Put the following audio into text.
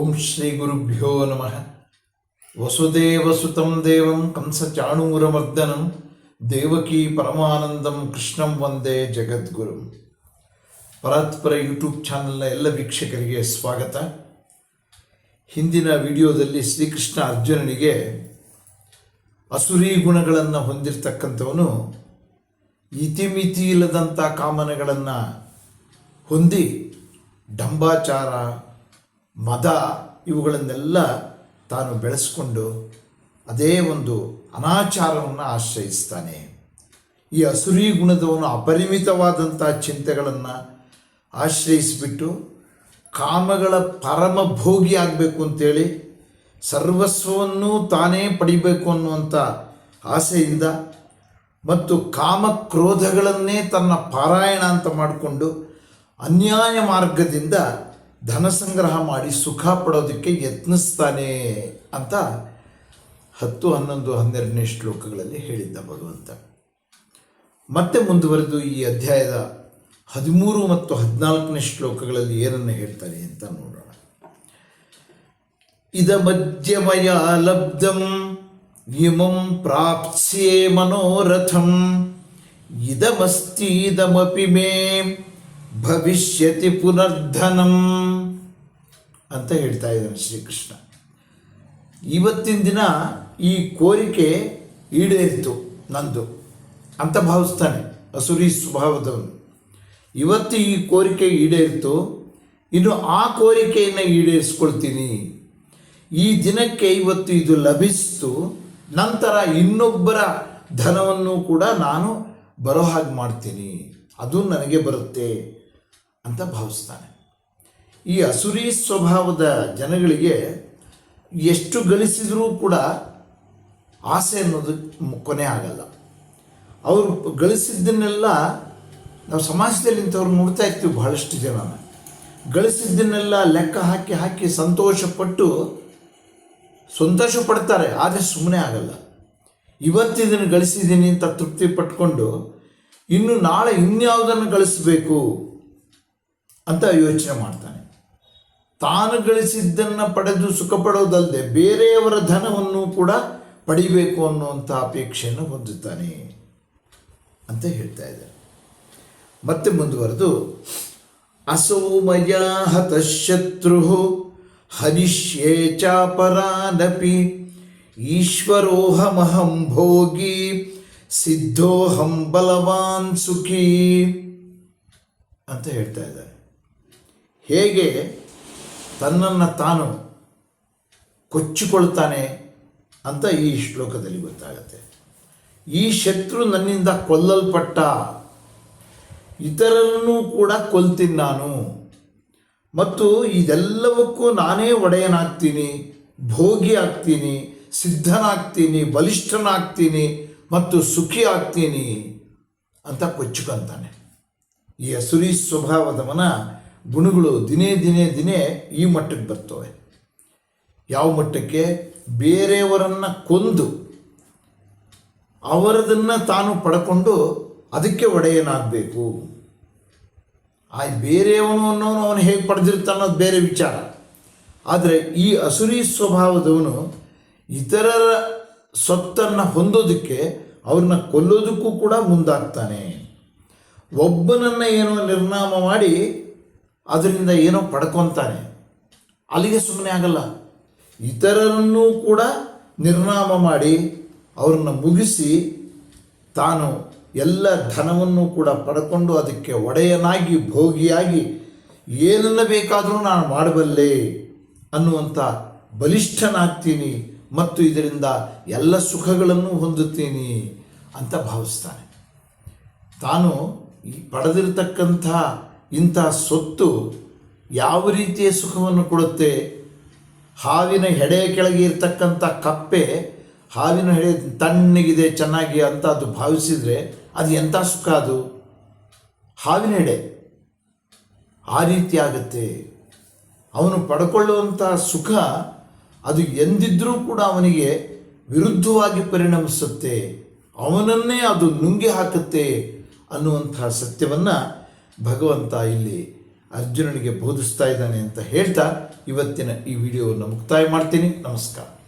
ಓಂ ಶ್ರೀ ಗುರುಭ್ಯೋ ನಮಃ. ವಸುದೇವಸುತಂ ದೇವಂ ಕಂಸಚಾಣೂರಮರ್ದನಂ ದೇವಕೀ ಪರಮಾನಂದಂ ಕೃಷ್ಣಂ ವಂದೇ ಜಗದ್ಗುರುಂ. ಪರಾತ್ಪರ ಯೂಟ್ಯೂಬ್ ಚಾನಲ್ನ ಎಲ್ಲ ವೀಕ್ಷಕರಿಗೆ ಸ್ವಾಗತ. ಹಿಂದಿನ ವಿಡಿಯೋದಲ್ಲಿ ಶ್ರೀಕೃಷ್ಣ ಅರ್ಜುನನಿಗೆ ಅಸುರಿ ಗುಣಗಳನ್ನು ಹೊಂದಿರತಕ್ಕಂಥವನು ಇತಿಮಿತಿ ಇಲ್ಲದಂಥ ಕಾಮನೆಗಳನ್ನು ಹೊಂದಿ ಡಂಬಾಚಾರ, ಮದ ಇವುಗಳನ್ನೆಲ್ಲ ತಾನು ಬೆಳೆಸ್ಕೊಂಡು ಅದೇ ಒಂದು ಅನಾಚಾರವನ್ನು ಆಶ್ರಯಿಸ್ತಾನೆ. ಈ ಅಸುರಿ ಗುಣದವನು ಅಪರಿಮಿತವಾದಂಥ ಚಿಂತೆಗಳನ್ನು ಆಶ್ರಯಿಸಿಬಿಟ್ಟು ಕಾಮಗಳ ಪರಮ ಭೋಗಿ ಆಗಬೇಕು ಅಂತೇಳಿ ಸರ್ವಸ್ವವನ್ನು ತಾನೇ ಪಡಿಬೇಕು ಅನ್ನುವಂಥ ಆಸೆಯಿಂದ ಮತ್ತು ಕಾಮಕ್ರೋಧಗಳನ್ನೇ ತನ್ನ ಪಾರಾಯಣ ಅಂತ ಮಾಡಿಕೊಂಡು ಅನ್ಯಾಯ ಮಾರ್ಗದಿಂದ ಧನ ಸಂಗ್ರಹ ಮಾಡಿ ಸುಖ ಪಡೋದಕ್ಕೆ ಯತ್ನಿಸ್ತಾನೆ ಅಂತ 10, 11, 12ನೇ ಶ್ಲೋಕಗಳಲ್ಲಿ ಹೇಳಿದ್ದ ಭಗವಂತ. ಮತ್ತೆ ಮುಂದುವರೆದು ಈ ಅಧ್ಯಾಯದ 13 ಮತ್ತು 14ನೇ ಶ್ಲೋಕಗಳಲ್ಲಿ ಏನನ್ನು ಹೇಳ್ತಾರೆ ಅಂತ ನೋಡೋಣ. ಇದ ಮಧ್ಯಮಯ ಲಬ್ಧಂ ಇಮಂ ಪ್ರಾಪ್ಸ್ಯೆ ಮನೋರಥಂ ಇದಮಸ್ತೀದಮಪಿ ಮೇ ಭವಿಷ್ಯತಿ ಪುನರ್ಧನಂ ಅಂತ ಹೇಳ್ತಾ ಇದ್ದಾನೆ ಶ್ರೀಕೃಷ್ಣ. ಇವತ್ತಿನ ದಿನ ಈ ಕೋರಿಕೆ ಈಡೇರಿತು ನಂದು ಅಂತ ಭಾವಿಸ್ತಾನೆ ಅಸುರಿ ಸ್ವಭಾವದವನು. ಇವತ್ತು ಈ ಕೋರಿಕೆ ಈಡೇರಿತು, ಇನ್ನು ಆ ಕೋರಿಕೆಯನ್ನು ಈಡೇರಿಸ್ಕೊಳ್ತೀನಿ. ಈ ದಿನಕ್ಕೆ ಇವತ್ತು ಇದು ಲಭಿಸಿತು, ನಂತರ ಇನ್ನೊಬ್ಬರ ಧನವನ್ನು ಕೂಡ ನಾನು ಬರೋ ಹಾಗೆ ಮಾಡ್ತೀನಿ, ಅದು ನನಗೆ ಬರುತ್ತೆ ಅಂತ ಭಾವಿಸ್ತಾನೆ. ಈ ಅಸುರಿ ಸ್ವಭಾವದ ಜನಗಳಿಗೆ ಎಷ್ಟು ಗಳಿಸಿದರೂ ಕೂಡ ಆಸೆ ಅನ್ನೋದು ಕೊನೆ ಆಗಲ್ಲ. ಅವರು ಗಳಿಸಿದ್ದನ್ನೆಲ್ಲ ನಾವು ಸಮಾಜದಲ್ಲಿ ಇಂಥವ್ರು ನೋಡ್ತಾ ಇರ್ತೀವಿ. ಬಹಳಷ್ಟು ಜನನ ಗಳಿಸಿದ್ದನ್ನೆಲ್ಲ ಲೆಕ್ಕ ಹಾಕಿ ಸಂತೋಷ ಪಡ್ತಾರೆ, ಆದರೆ ಸುಮ್ಮನೆ ಆಗಲ್ಲ. ಇವತ್ತಿದನ್ನು ಗಳಿಸಿದ್ದೀನಿ ಅಂತ ತೃಪ್ತಿ ಪಟ್ಕೊಂಡು ಇನ್ನು ನಾಳೆ ಇನ್ಯಾವುದನ್ನು ಗಳಿಸಬೇಕು ಅಂತ ಯೋಚನೆ ಮಾಡ್ತಾನೆ. ತಾನು ಗಳಿಸಿದ್ದನ್ನು ಪಡೆದು ಸುಖ ಪಡೋದಲ್ಲದೆ ಬೇರೆಯವರ ಧನವನ್ನು ಕೂಡ ಪಡಿಬೇಕು ಅನ್ನುವಂಥ ಅಪೇಕ್ಷೆಯನ್ನು ಹೊಂದುತ್ತಾನೆ ಅಂತ ಹೇಳ್ತಾ ಇದ್ದಾರೆ. ಮತ್ತೆ ಮುಂದುವರೆದು ಅಸೌಮಯ ಹತಶತ್ರು ಹರಿಷ್ಯೇ ಚಾಪರಾನಪಿ ಈಶ್ವರೋಹಮಹಂ ಭೋಗಿ ಸಿದ್ಧೋಹಂ ಬಲವಾನ್ ಸುಖಿ ಅಂತ ಹೇಳ್ತಾ ಇದ್ದಾರೆ. ಹೇಗೆ ತನ್ನನ್ನು ತಾನು ಕೊಚ್ಚಿಕೊಳ್ತಾನೆ ಅಂತ ಈ ಶ್ಲೋಕದಲ್ಲಿ ಗೊತ್ತಾಗುತ್ತೆ. ಈ ಶತ್ರು ನನ್ನಿಂದ ಕೊಲ್ಲಲ್ಪಟ್ಟ, ಇತರರನ್ನು ಕೂಡ ಕೊಲ್ತೀನಿ ನಾನು, ಮತ್ತು ಇದೆಲ್ಲವಕ್ಕೂ ನಾನೇ ಒಡೆಯನಾಗ್ತೀನಿ, ಭೋಗಿ ಆಗ್ತೀನಿ, ಸಿದ್ಧನಾಗ್ತೀನಿ, ಬಲಿಷ್ಠನಾಗ್ತೀನಿ ಮತ್ತು ಸುಖಿ ಆಗ್ತೀನಿ ಅಂತ ಕೊಚ್ಚಿಕೊಂತಾನೆ. ಈ ಅಸುರಿ ಸ್ವಭಾವದವನ ಗುಣಗಳು ದಿನೇ ಈ ಮಟ್ಟಕ್ಕೆ ಬರ್ತವೆ. ಯಾವ ಮಟ್ಟಕ್ಕೆ? ಬೇರೆಯವರನ್ನು ಕೊಂದು ಅವರದನ್ನು ತಾನು ಪಡ್ಕೊಂಡು ಅದಕ್ಕೆ ಒಡೆಯನಾಗಬೇಕು. ಆ ಬೇರೆಯವನು ಅನ್ನೋನು ಅವನು ಹೇಗೆ ಪಡೆದಿರ್ತಾನೆ ಅನ್ನೋದು ಬೇರೆ ವಿಚಾರ. ಆದರೆ ಈ ಅಸುರಿ ಸ್ವಭಾವದವನು ಇತರರ ಸೊತ್ತನ್ನು ಹೊಂದೋದಕ್ಕೆ, ಅವ್ರನ್ನ ಕೊಲ್ಲೋದಕ್ಕೂ ಕೂಡ ಮುಂದಾಗ್ತಾನೆ. ಒಬ್ಬನನ್ನು ಏನೋ ನಿರ್ನಾಮ ಮಾಡಿ ಅದರಿಂದ ಏನೋ ಪಡ್ಕೊತಾನೆ, ಅಲ್ಲಿಗೆ ಸುಮ್ಮನೆ ಆಗಲ್ಲ. ಇತರರನ್ನೂ ಕೂಡ ನಿರ್ನಾಮ ಮಾಡಿ ಅವ್ರನ್ನ ಮುಗಿಸಿ ತಾನು ಎಲ್ಲ ಧನವನ್ನು ಕೂಡ ಪಡ್ಕೊಂಡು ಅದಕ್ಕೆ ಒಡೆಯನಾಗಿ ಭೋಗಿಯಾಗಿ ಏನನ್ನ ಬೇಕಾದರೂ ನಾನು ಮಾಡಬಲ್ಲೆ ಅನ್ನುವಂಥ ಬಲಿಷ್ಠನಾಗ್ತೀನಿ ಮತ್ತು ಇದರಿಂದ ಎಲ್ಲ ಸುಖಗಳನ್ನು ಹೊಂದುತ್ತೀನಿ ಅಂತ ಭಾವಿಸ್ತಾನೆ. ತಾನು ಪಡೆದಿರತಕ್ಕಂಥ ಇಂಥ ಸೊತ್ತು ಯಾವ ರೀತಿಯ ಸುಖವನ್ನು ಕೊಡುತ್ತೆ? ಹಾವಿನ ಹೆಡೆಯ ಕೆಳಗೆ ಇರ್ತಕ್ಕಂಥ ಕಪ್ಪೆ ಹಾವಿನ ಹೆಡೆ ತಣ್ಣಗಿದೆ ಚೆನ್ನಾಗಿ ಅಂತ ಅದು ಭಾವಿಸಿದರೆ ಅದು ಎಂಥ ಸುಖ? ಅದು ಹಾವಿನ ಹೆಡೆ ಆ ರೀತಿ ಆಗುತ್ತೆ. ಅವನು ಪಡ್ಕೊಳ್ಳುವಂಥ ಸುಖ ಅದು ಎಂದಿದ್ರೂ ಕೂಡ ಅವನಿಗೆ ವಿರುದ್ಧವಾಗಿ ಪರಿಣಮಿಸುತ್ತೆ, ಅವನನ್ನೇ ಅದು ನುಂಗಿ ಹಾಕುತ್ತೆ ಅನ್ನುವಂಥ ಸತ್ಯವನ್ನು ಭಗವಂತ ಇಲ್ಲಿ ಅರ್ಜುನನಿಗೆ ಬೋಧಿಸ್ತಾ ಇದ್ದಾನೆ ಅಂತ ಹೇಳ್ತಾ ಇವತ್ತಿನ ಈ ವಿಡಿಯೋವನ್ನು ಮುಕ್ತಾಯ ಮಾಡ್ತೀನಿ. ನಮಸ್ಕಾರ.